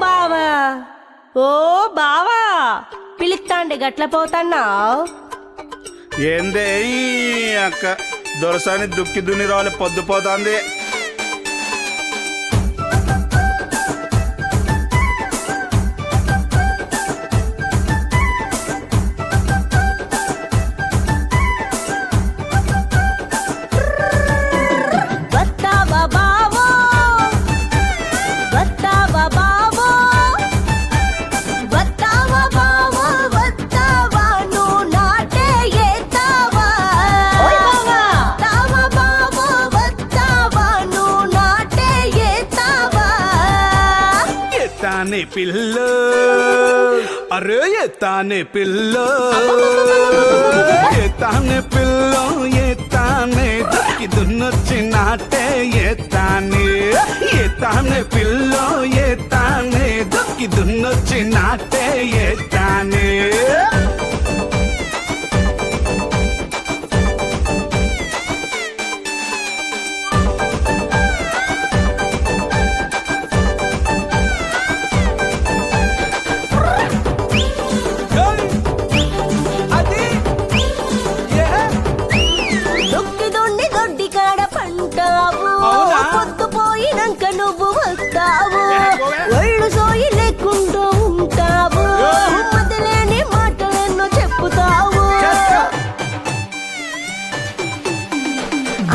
బావా ఓ బావా పిలుస్తాండే గట్ల పోతన్నావ్ ఏందే ఈ అక్క దొరసాని దుక్కి దున్ని రావాలి పొద్దుపోతాంది. ताने पिल्लो अरे ये ताने पिल्लो ये ताने दुक्की दुन्नొచ్చి నాటే ये ताने पिल्लो ये ताने दुक्की दुन्नొచ్చి నాటే ये ताने నువ్వు వస్తావు ఒళ్ళు సోయి లేకుండా ఉంటావు మొదలేని మాటలెన్నో చెప్పుతావు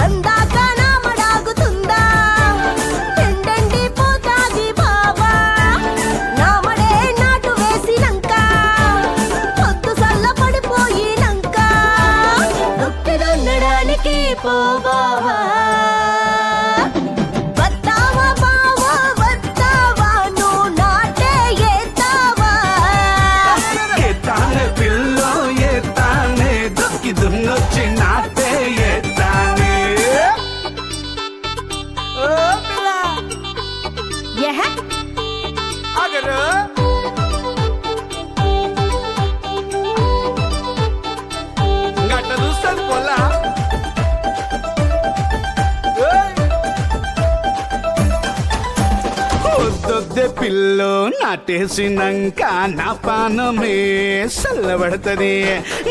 అందాక నామడాగుతుందా ఎండండి పోతాది బావా నామడే నాటు వేసినంక పొద్దు సల్ల పడిపోయినంక నొక్కిదొన్నడానికి పో బావా दुन्नొచ్చి నాటే ये ताने ओ पिल्ला यह अगर గట్ట చూస్తది పొలా వద్దొద్దే పిల్లో నాటేసినంక నా పానమే చల్లబడుతుంది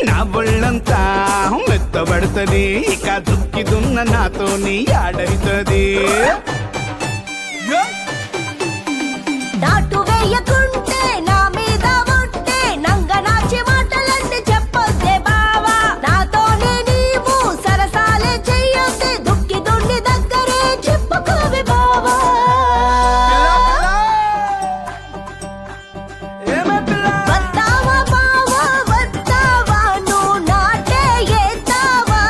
నా ఒళ్ళంతా మెత్తబడుతుంది ఇక దుక్కి దున్న నాతోని ఆడవుతుంది నాటు వేయకుంటే నా మీద ఉంటే నంగనాచి మాటలన్నీ చెప్పొద్దే బావా నాతోనే నీవు సరసాలే చెయ్యొద్దే దుక్కి దున్ని దగ్గరే చెప్పుకోవి బావా వస్తావా బావా వస్తావా నువ్వు నాటే ఏతావా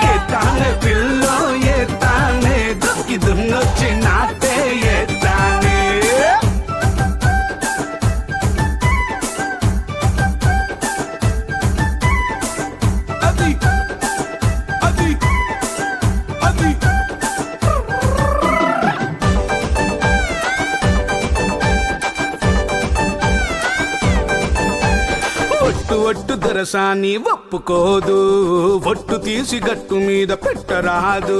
ఏ తానే పిల్లో ఏ తానే దుక్కి దున్నొచ్చి నాటే ఏ తానే అది అది అది ఒట్టు ఒట్టు దొరసాని ఒప్పుకోదు ఒట్టు తీసి గట్టు మీద పెట్టరాదు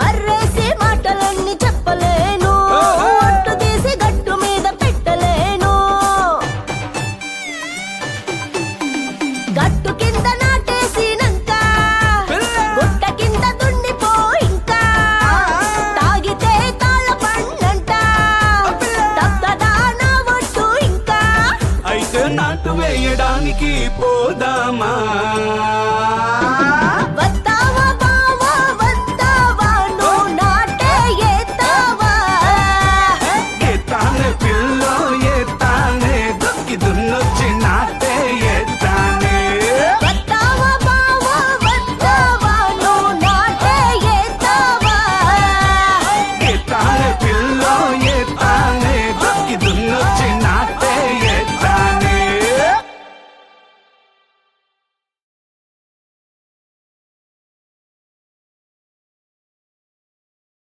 మర్రేసి మాటలన్నీ చెప్పలేను ఒట్టు తీసి గట్టు మీద పెట్టలేను గట్టు కింద నాటేసినంక గుట్ట కింద దున్నిపో ఇంకా తాగితే తాళ పండంట తప్పదా నా ఒట్టు ఇంకా అయితే నాటు వేయడానికి పోదామా